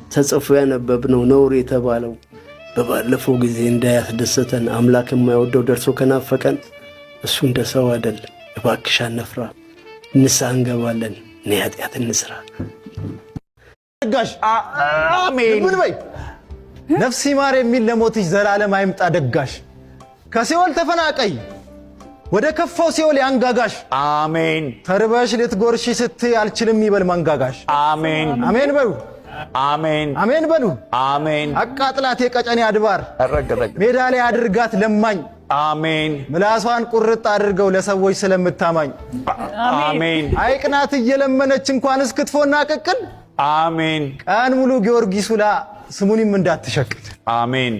ተጽፎ ያነበብነው ነውር የተባለው በባለፈው ጊዜ እንዳያስደሰተን አምላክ የማይወደው ደርሶ ከናፈቀን እሱ እንደ ሰው አይደል። እባክሽ አነፍራ፣ ንስሐ እንገባለን፣ ነይ ኃጢአት እንስራ። ደጋሽ አሜን ምን በይ ነፍሲ ማር የሚል ለሞትሽ ዘላለም አይምጣ ደጋሽ። ከሲኦል ተፈናቀይ ወደ ከፋው ሲኦል ያንጋጋሽ። አሜን ተርበሽ ልትጎርሺ ስትይ አልችልም ይበል መንጋጋሽ። አሜን አሜን በሉ አሜን አሜን በሉ አሜን። አቃጥላት የቀጨኔ አድባር ሜዳ ላይ አድርጋት ለማኝ። አሜን ምላሷን ቁርጥ አድርገው ለሰዎች ስለምታማኝ። አሜን አይቅናት እየለመነች እንኳን እስክትፎና ቅቅል። አሜን ቀን ሙሉ ጊዮርጊስ ውላ ስሙንም እንዳትሸቅል። አሜን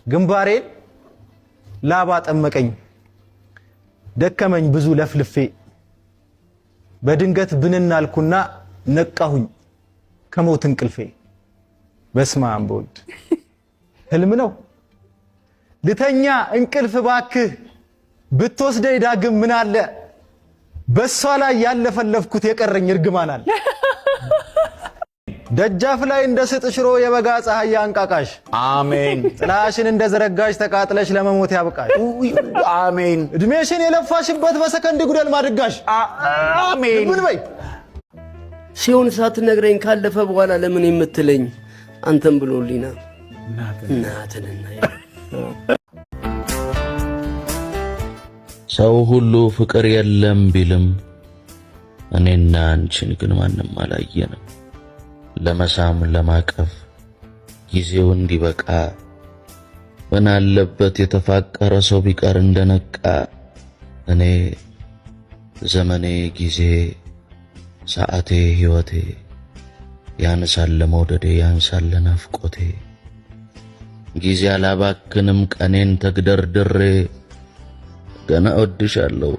ግንባሬን ላባ ጠመቀኝ ደከመኝ ብዙ ለፍልፌ በድንገት ብንናልኩና ነቃሁኝ ከሞት እንቅልፌ። በስመ አብ ወልድ ህልም ነው ልተኛ እንቅልፍ ባክህ ብትወስደኝ ዳግም ምን አለ በሷ ላይ ያለፈለፍኩት የቀረኝ እርግማን አለ። ደጃፍ ላይ እንደ ስጥ ሽሮ የበጋ ፀሐይ ያንቃቃሽ። አሜን ጥላሽን እንደ ዘረጋሽ ተቃጥለሽ ለመሞት ያብቃሽ። አሜን እድሜሽን የለፋሽበት በሰከንድ ጉደል ማድጋሽ። አሜን ምን በይ ሲሆን ሳትነግረኝ ካለፈ በኋላ ለምን የምትለኝ አንተም ብሎልኝና እናትንና ሰው ሁሉ ፍቅር የለም ቢልም እኔና አንቺን ግን ማንም አላየንም። ለመሳም ለማቀፍ ጊዜው እንዲበቃ ምን አለበት የተፋቀረ ሰው ቢቀር እንደነቃ። እኔ ዘመኔ ጊዜ ሰዓቴ ሕይወቴ ያንሳል መውደዴ ያንሳል ናፍቆቴ። ጊዜ አላባክንም ቀኔን ተግደርድሬ ገና እወድሻለሁ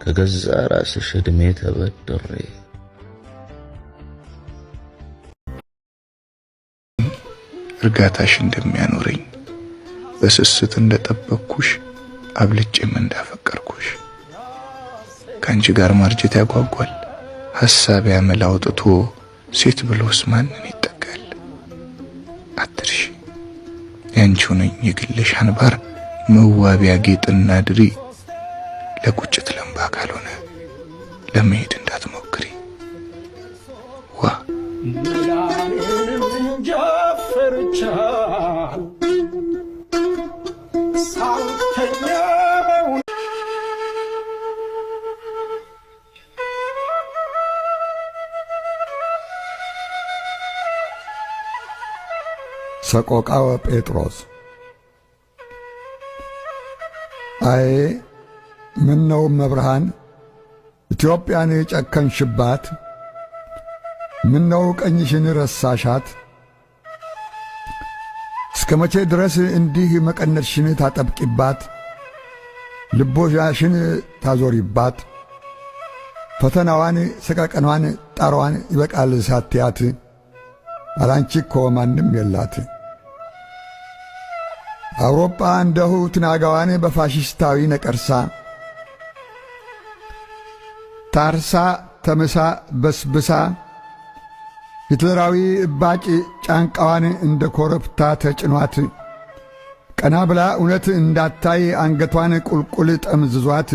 ከገዛ ራስሽ ዕድሜ ተበድሬ። እርጋታሽ እንደሚያኖረኝ በስስት እንደጠበቅኩሽ አብልጬም እንዳፈቀርኩሽ ካንቺ ጋር ማርጀት ያጓጓል ሐሳብ ያመል አውጥቶ ሴት ብሎስ ማንን ይጠጋል። አትርሺ ያንቺው ነኝ የግልሽ አንባር መዋቢያ ጌጥና ድሪ ለቁጭት ለምባ ካልሆነ ለመሄድ እንዳትሞክሪ ዋ ሰቆቃወ ጴጥሮስ። አይ ምነው መብርሃን ኢትዮጵያን ጨከንሽባት፣ ምነው ቀኝሽን ረሳሻት? እስከ መቼ ድረስ እንዲህ መቀነትሽን ታጠብቂባት፣ ልቦሻሽን ታዞሪባት? ፈተናዋን ሰቀቀኗን ጣሯን ይበቃል ሳትያት፣ አላንቺ እኮ ማንም የላት። አውሮፓ እንደሁ ትናጋዋን በፋሽስታዊ ነቀርሳ ታርሳ ተምሳ በስብሳ ሂትለራዊ እባጭ ጫንቃዋን እንደ ኮረብታ ተጭኗት ቀና ብላ እውነት እንዳታይ አንገቷን ቁልቁል ጠምዝዟት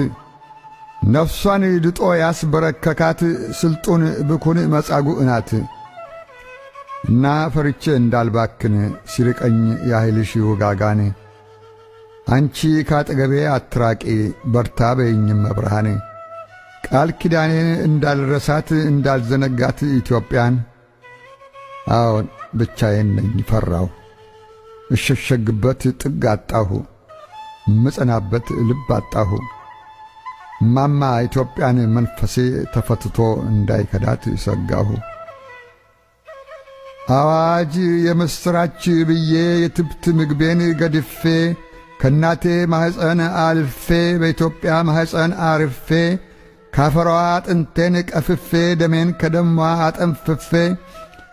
ነፍሷን ድጦ ያስበረከካት ስልጡን ብኩን መጻጉዕ ናት። እና ፈርቼ እንዳልባክን ሲርቀኝ ያህልሽ ውጋጋን አንቺ ካጠገቤ አትራቂ በርታ በይኝም መብርሃን። ቃል ኪዳኔን እንዳልረሳት እንዳልዘነጋት ኢትዮጵያን። አዎን ብቻዬን ነኝ ፈራሁ፣ እሸሸግበት ጥግ አጣሁ፣ ምጸናበት ልብ አጣሁ። ማማ ኢትዮጵያን መንፈሴ ተፈትቶ እንዳይከዳት ሰጋሁ። አዋጅ የምስራች ብዬ የትብት ምግቤን ገድፌ ከናቴ ማህፀን አልፌ በኢትዮጵያ ማህፀን አርፌ ካፈሯ አጥንቴን ቀፍፌ ደሜን ከደሟ አጠንፍፌ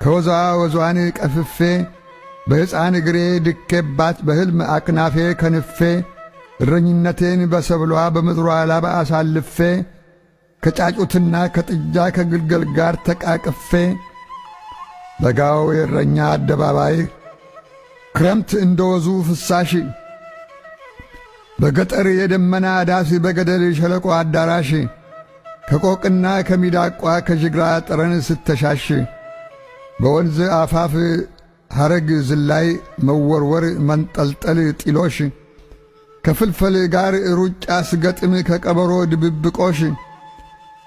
ከወዟ ወዟን ቀፍፌ በሕፃን እግሬ ድኬባት በሕልም አክናፌ ከንፌ እረኝነቴን በሰብሏ በምድሯ ላባ አሳልፌ ከጫጩትና ከጥጃ ከግልገል ጋር ተቃቅፌ በጋው የእረኛ አደባባይ ክረምት እንደወዙ ፍሳሽ በገጠር የደመና ዳስ በገደል ሸለቆ አዳራሽ ከቆቅና ከሚዳቋ ከጅግራ ጠረን ስተሻሽ በወንዝ አፋፍ ሐረግ ዝላይ መወርወር መንጠልጠል ጢሎሽ ከፍልፈል ጋር ሩጫ ስገጥም ከቀበሮ ድብብቆሽ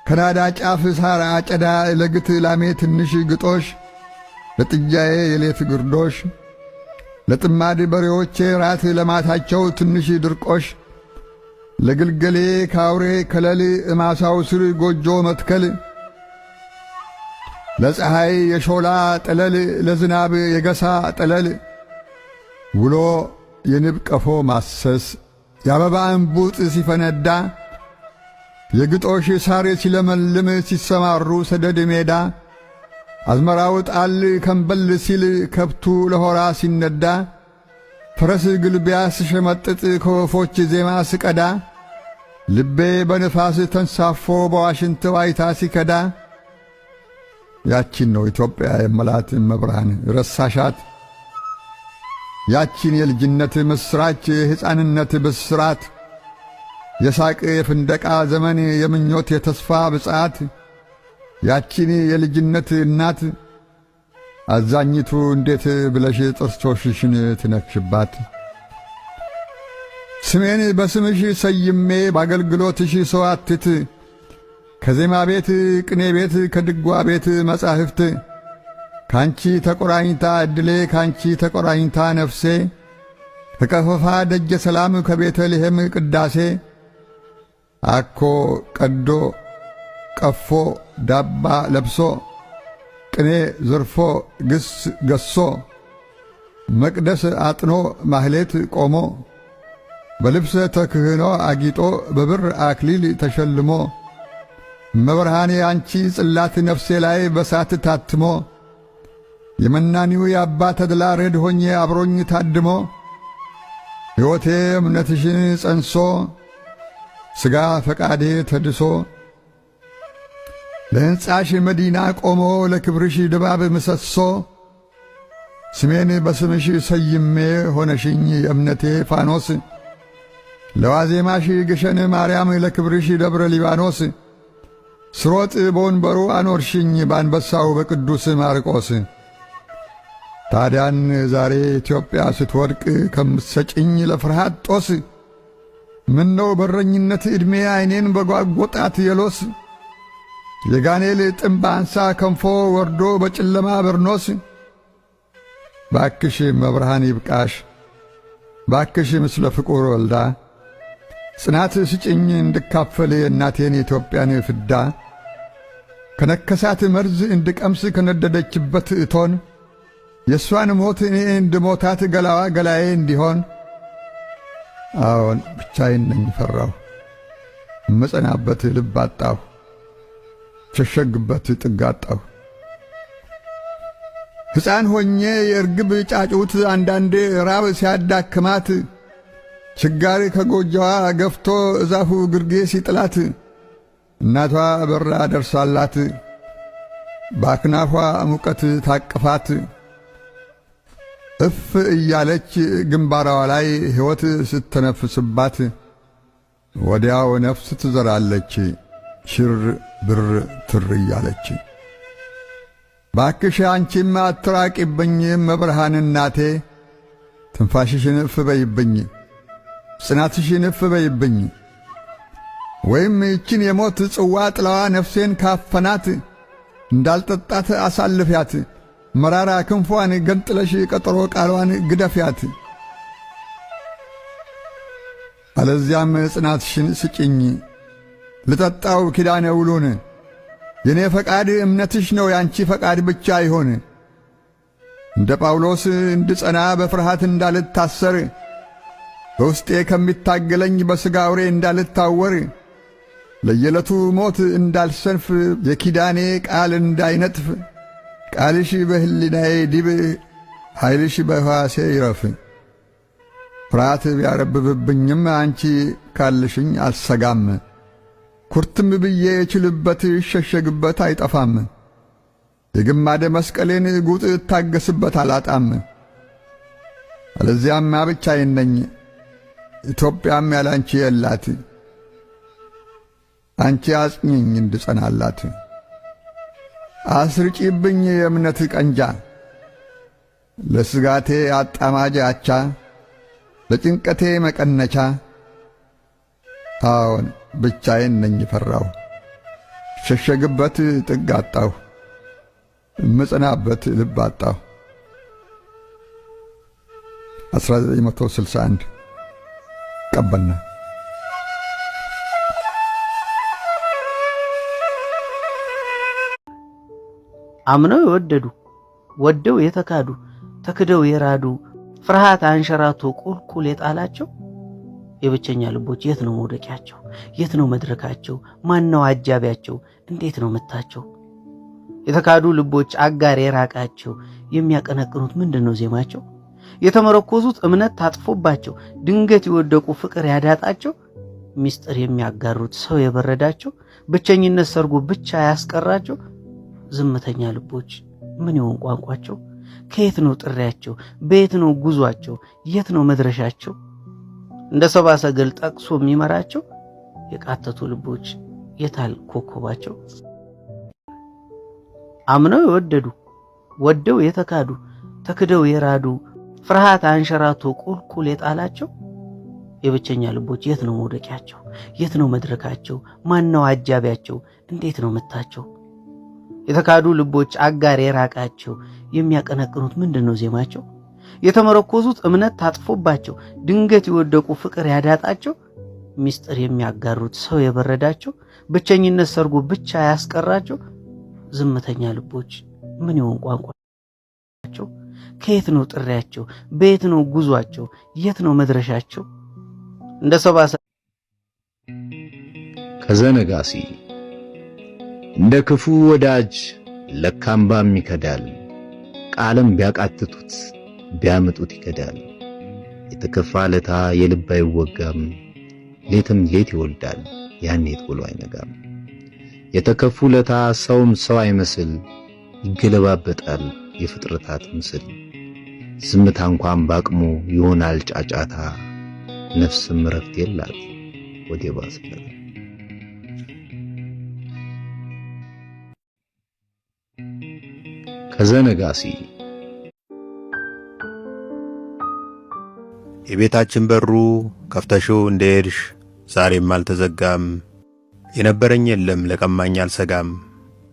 ከናዳ ጫፍ ሳር አጨዳ ለግት ላሜ ትንሽ ግጦሽ ለጥጃዬ የሌት ግርዶሽ ለጥማድ በሬዎቼ ራት ለማታቸው ትንሽ ድርቆሽ ለግልገሌ ካውሬ ከለል እማሳው ስር ጎጆ መትከል ለፀሐይ የሾላ ጠለል ለዝናብ የገሳ ጠለል ውሎ የንብ ቀፎ ማሰስ የአበባ እንቡጥ ሲፈነዳ የግጦሽ ሳር ሲለመልም ሲሰማሩ ሰደድ ሜዳ አዝመራው ጣል ከንበል ሲል ከብቱ ለሆራ ሲነዳ ፈረስ ግልቢያ ስሸመጥጥ ከወፎች ዜማ ስቀዳ ልቤ በንፋስ ተንሳፎ በዋሽንት ዋይታ ሲከዳ ያቺን ነው ኢትዮጵያ የመላት መብርሃን ረሳሻት ያቺን የልጅነት ምስራች የሕፃንነት ብስራት የሳቅ የፍንደቃ ዘመን የምኞት የተስፋ ብጻት ያቺን የልጅነት እናት አዛኝቱ እንዴት ብለሽ ጥርሶችሽን ትነክሽባት ስሜን በስምሽ ሰይሜ ባገልግሎትሽ ሰዋትት ከዜማ ቤት ቅኔ ቤት ከድጓ ቤት መጻሕፍት ካንቺ ተቆራኝታ ዕድሌ ካንቺ ተቆራኝታ ነፍሴ ከቀፈፋ ደጀ ሰላም ከቤተልሔም ቅዳሴ አኮ ቀዶ ቀፎ ዳባ ለብሶ ቅኔ ዘርፎ ግስ ገሶ መቅደስ አጥኖ ማህሌት ቆሞ በልብሰ ተክህኖ አጊጦ በብር አክሊል ተሸልሞ መብርሃኔ አንቺ ጽላት ነፍሴ ላይ በሳት ታትሞ የመናኒው የአባ ተድላ ረድ ሆኜ አብሮኝ ታድሞ ሕይወቴ እምነትሽን ጸንሶ ሥጋ ፈቃዴ ተድሶ ለሕንጻሽ መዲና ቆሞ ለክብርሽ ድባብ ምሰሶ ስሜን በስምሽ ሰይሜ ሆነሽኝ የእምነቴ ፋኖስ ለዋዜማሽ ግሸን ማርያም ለክብርሽ ደብረ ሊባኖስ ስሮጥ በወንበሩ አኖርሽኝ ባንበሳው በቅዱስ ማርቆስ ታዲያን ዛሬ ኢትዮጵያ ስትወድቅ ከምትሰጭኝ ለፍርሃት ጦስ ምነው በረኝነት ዕድሜ ዓይኔን በጓጎጣት የሎስ የጋኔል ጥምብ አንሳ ከንፎ ወርዶ በጨለማ በርኖስ ባክሽ መብርሃን ይብቃሽ ባክሽ ምስለ ፍቁር ወልዳ ጽናት ስጭኝ እንድካፈል የእናቴን የኢትዮጵያን ፍዳ ከነከሳት መርዝ እንድቀምስ ከነደደችበት እቶን የእሷን ሞት እኔ እንድሞታት ገላዋ ገላዬ እንዲሆን አዎን ብቻዬን ነኝ ፈራሁ እመጸናበት ልብ አጣሁ ሸሸግበት ጥግ አጣሁ ሕፃን ሆኜ የርግብ ጫጩት አንዳንዴ ራብ ሲያዳክማት ችጋር ከጎጆዋ ገፍቶ እዛፉ ግርጌ ሲጥላት እናቷ በራ ደርሳላት ባክናፏ ሙቀት ታቅፋት እፍ እያለች ግንባራዋ ላይ ሕይወት ስትነፍስባት ወዲያው ነፍስ ትዘራለች ሽር ብር ትር እያለች ባክሽ አንቺም አትራቂብኝ መብርሃን እናቴ ትንፋሽሽን እፍ በይብኝ ጽናትሽን እፍ በይብኝ ወይም ይችን የሞት ጽዋ ጥላዋ ነፍሴን ካፈናት እንዳልጠጣት አሳልፊያት መራራ ክንፏን ገንጥለሽ ቀጠሮ ቃሏን ግደፊያት አለዚያም ጽናትሽን ስጭኝ ልጠጣው ኪዳነ ውሉን የኔ ፈቃድ እምነትሽ ነው ያንቺ ፈቃድ ብቻ ይሆን እንደ ጳውሎስ እንድጸና በፍርሃት እንዳልታሰር በውስጤ ከሚታገለኝ በሥጋ አውሬ እንዳልታወር ለየለቱ ሞት እንዳልሰንፍ የኪዳኔ ቃል እንዳይነጥፍ ቃልሽ በህሊናዬ ዲብ ኃይልሽ በሕዋሴ ይረፍ ፍርሃት ቢያረብብብኝም አንቺ ካልሽኝ አልሰጋም ኩርትም ብዬ የችልበት ይሸሸግበት አይጠፋም የግማደ መስቀሌን ጉጥ እታገስበት አላጣም። አለዚያማ ብቻዬን ነኝ፣ ኢትዮጵያም ያላንቺ የላት። አንቺ አጽኚኝ እንድጸናላት፣ አስርጪብኝ የእምነት ቀንጃ፣ ለስጋቴ አጣማጅ አቻ፣ ለጭንቀቴ መቀነቻ። አዎን ብቻዬን ነኝ ፈራሁ፣ ሸሸግበት ጥግ አጣሁ፣ እምጽናበት ልብ አጣሁ። 1961 ቀበና። አምነው የወደዱ ወደው የተካዱ ተክደው የራዱ ፍርሃት አንሸራቶ ቁልቁል የጣላቸው የብቸኛ ልቦች የት ነው መውደቂያቸው? የት ነው መድረካቸው? ማን ነው አጃቢያቸው? እንዴት ነው ምታቸው? የተካዱ ልቦች አጋር የራቃቸው የሚያቀነቅኑት ምንድነው ዜማቸው? የተመረኮዙት እምነት ታጥፎባቸው ድንገት የወደቁ ፍቅር ያዳጣቸው ሚስጥር የሚያጋሩት ሰው የበረዳቸው ብቸኝነት ሰርጎ ብቻ ያስቀራቸው ዝምተኛ ልቦች ምን ይሆን ቋንቋቸው? ከየት ነው ጥሪያቸው? በየት ነው ጉዟቸው? የት ነው መድረሻቸው? እንደ ሰባ ሰገል ጠቅሶ የሚመራቸው የቃተቱ ልቦች የታል ኮከባቸው? አምነው የወደዱ ወደው የተካዱ ተክደው የራዱ ፍርሃት አንሸራቶ ቁልቁል የጣላቸው የብቸኛ ልቦች የት ነው መውደቂያቸው? የት ነው መድረካቸው? ማን ነው አጃቢያቸው? እንዴት ነው ምታቸው? የተካዱ ልቦች አጋር የራቃቸው የሚያቀነቅኑት ምንድነው ዜማቸው? የተመረኮዙት እምነት ታጥፎባቸው ድንገት የወደቁ ፍቅር ያዳጣቸው ሚስጥር የሚያጋሩት ሰው የበረዳቸው ብቸኝነት ሰርጎ ብቻ ያስቀራቸው ዝምተኛ ልቦች ምን ይሆን ቋንቋቸው? ከየት ነው ጥሪያቸው? በየት ነው ጉዟቸው? የት ነው መድረሻቸው? እንደ ሰባ ከዘነጋሲ እንደ ክፉ ወዳጅ ለካምባም ይከዳል፣ ቃልም ቢያቃትቱት ቢያምጡት ይከዳል። የተከፋ ለታ የልብ አይወጋም፣ ሌትም ሌት ይወልዳል ያኔ ብሎ አይነጋም። የተከፉ ለታ ሰውም ሰው አይመስል ይገለባበጣል የፍጥረታት ምስል። ዝምታ እንኳን ባቅሙ ይሆናል ጫጫታ፣ ነፍስም ረፍት የላት ወደ ባሰለ። ከዘነጋሲ የቤታችን በሩ ከፍተሽው እንደሄድሽ ዛሬም አልተዘጋም። የነበረኝ የለም ለቀማኝ አልሰጋም።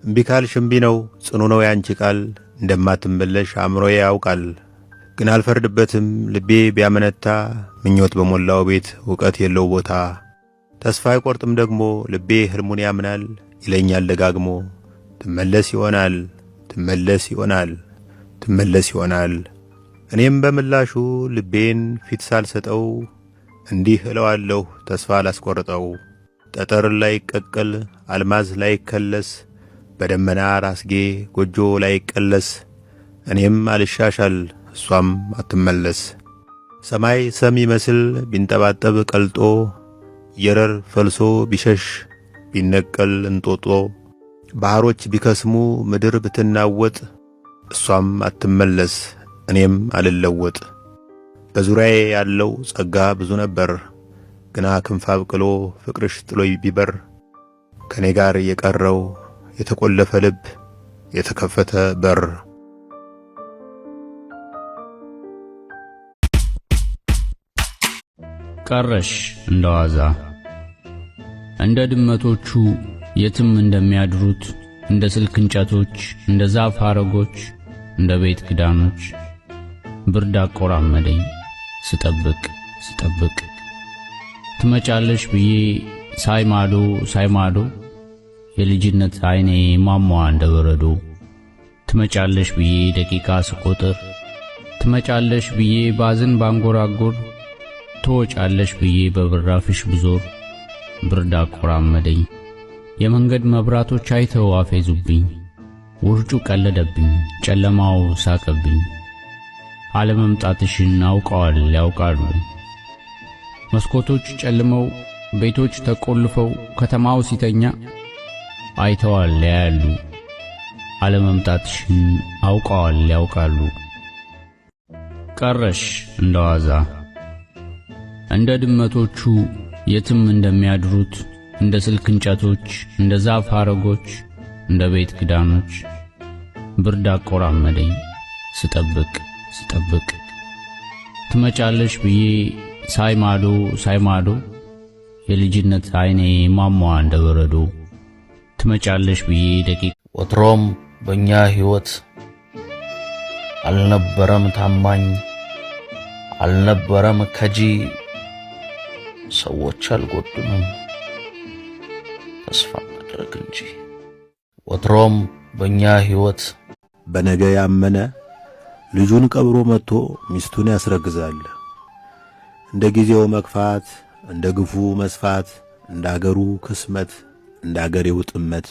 እምቢ ካልሽ እምቢ ነው ጽኑ ነው ያንቺ ቃል፣ እንደማትመለሽ አእምሮዬ ያውቃል። ግን አልፈርድበትም ልቤ ቢያመነታ፣ ምኞት በሞላው ቤት ዕውቀት የለው ቦታ። ተስፋ አይቆርጥም ደግሞ ልቤ ሕልሙን ያምናል፣ ይለኛል ደጋግሞ ትመለስ ይሆናል ትመለስ ይሆናል ትመለስ ይሆናል። እኔም በምላሹ ልቤን ፊት ሳልሰጠው እንዲህ እለዋለሁ ተስፋ ላስቆርጠው። ጠጠር ላይ ቀቀል አልማዝ ላይ ከለስ፣ በደመና ራስጌ ጎጆ ላይ ቀለስ። እኔም አልሻሻል እሷም አትመለስ። ሰማይ ሰም ይመስል ቢንጠባጠብ ቀልጦ፣ የረር ፈልሶ ቢሸሽ ቢነቀል እንጦጦ። ባህሮች ቢከስሙ ምድር ብትናወጥ፣ እሷም አትመለስ እኔም አልለወጥ። በዙሪያዬ ያለው ጸጋ ብዙ ነበር፣ ግና ክንፍ አብቅሎ ፍቅርሽ ጥሎይ ቢበር። ከኔ ጋር የቀረው የተቆለፈ ልብ የተከፈተ በር። ቀረሽ እንደዋዛ እንደ ድመቶቹ የትም እንደሚያድሩት እንደ ስልክ እንጨቶች እንደ ዛፍ ሐረጎች እንደ ቤት ክዳኖች ብርድ አቆራመደኝ ስጠብቅ ስጠብቅ። ትመጫለሽ ብዬ ሳይማዶ ሳይማዶ የልጅነት አይኔ ማሟ እንደ በረዶ። ትመጫለሽ ብዬ ደቂቃ ስቆጥር፣ ትመጫለሽ ብዬ ባዝን ባንጎራጎር፣ ትወጫለሽ ብዬ በብራፍሽ ብዞር ብርድ አቆራመደኝ። የመንገድ መብራቶች አይተው አፌዙብኝ፣ ውርጩ ቀለደብኝ ጨለማው ሳቀብኝ። አለመምጣትሽን አውቀዋል ያውቃሉ። መስኮቶች ጨልመው ቤቶች ተቆልፈው ከተማው ሲተኛ አይተዋል ያያሉ። አለመምጣትሽን አውቀዋል ያውቃሉ። ቀረሽ እንደዋዛ እንደ ድመቶቹ የትም እንደሚያድሩት እንደ ስልክ እንጨቶች እንደ ዛፍ ሐረጎች እንደ ቤት ክዳኖች ብርድ አቆራመደኝ ስጠብቅ ትመጫለሽ ብዬ ሳይማዶ የልጅነት አይኔ ማሟ እንደ በረዶ ትመጫለሽ ብዬ ደቂቅ ወትሮም በእኛ ሕይወት አልነበረም ታማኝ አልነበረም ከጂ ሰዎች አልጎዱንም ተስፋ ማድረግ እንጂ። ወትሮም በእኛ ሕይወት በነገ ያመነ ልጁን ቀብሮ መጥቶ ሚስቱን ያስረግዛል። እንደ ጊዜው መክፋት እንደ ግፉ መስፋት እንደ አገሩ ክስመት እንደ አገሬው ጥመት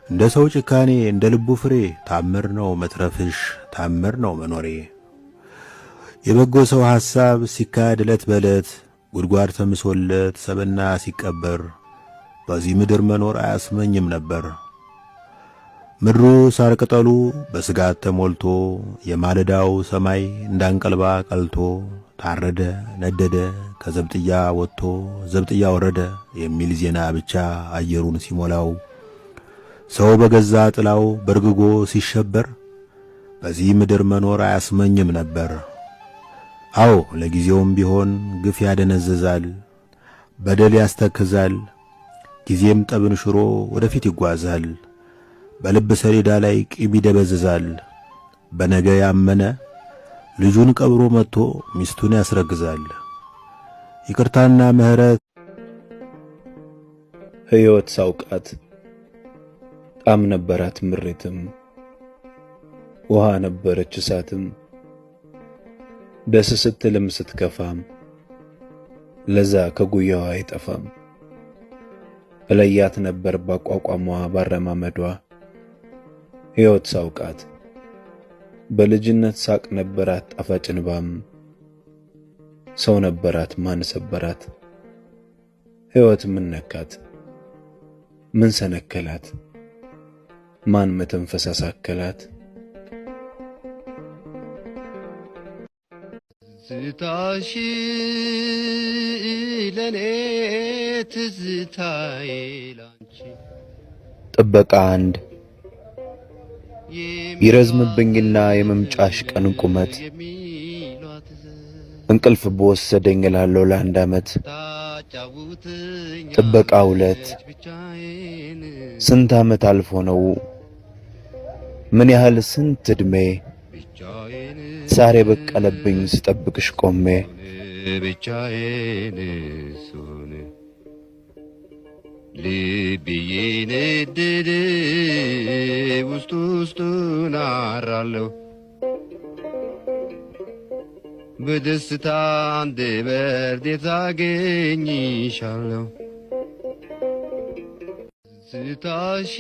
እንደ ሰው ጭካኔ እንደ ልቡ ፍሬ ታምር ነው መትረፍሽ ታምር ነው መኖሬ። የበጎ ሰው ሐሳብ ሲካሄድ ዕለት በዕለት ጉድጓድ ተምሶለት ሰበና ሲቀበር በዚህ ምድር መኖር አያስመኝም ነበር። ምድሩ ሳር ቅጠሉ በስጋት ተሞልቶ የማለዳው ሰማይ እንዳንቀልባ ቀልቶ ታረደ ነደደ ከዘብጥያ ወጥቶ ዘብጥያ ወረደ የሚል ዜና ብቻ አየሩን ሲሞላው ሰው በገዛ ጥላው በርግጎ ሲሸበር በዚህ ምድር መኖር አያስመኝም ነበር። አዎ ለጊዜውም ቢሆን ግፍ ያደነዝዛል፣ በደል ያስተክዛል፣ ጊዜም ጠብን ሽሮ ወደፊት ይጓዛል። በልብ ሰሌዳ ላይ ቂም ይደበዝዛል። በነገ ያመነ ልጁን ቀብሮ መጥቶ ሚስቱን ያስረግዛል። ይቅርታና ምሕረት ሕይወት ሳውቃት ጣም ነበራት ምሬትም ውሃ ነበረች እሳትም ደስ ስትልም ስትከፋም ለዛ ከጉያዋ አይጠፋም። እለያት ነበር ባቋቋሟ ባረማመዷ ሕይወት ሳውቃት በልጅነት ሳቅ ነበራት ጣፋጭ እንባም ሰው ነበራት ማን ሰበራት። ሕይወት ምን ነካት ምን ሰነከላት ማን መተንፈስ አሳከላት። ትዝታሽ ለኔ ትዝታዬ ላንቺ ጥበቃ አንድ ይረዝምብኝና የመምጫሽ ቀን ቁመት እንቅልፍ በወሰደኝ እላለሁ ለአንድ ዓመት። ጥበቃ ሁለት ስንት ዓመት አልፎ ነው ምን ያህል ስንት ዕድሜ ሳሬ በቀለብኝ ስጠብቅሽ ቆሜ ብቻዬን ሱን ልብዬ ነደደ ውስጡን አራለሁ በደስታ አንደበት አገኝሻለሁ። ትዝታሽ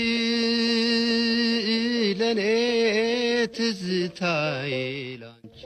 ለኔ ትዝታዬ ላንቺ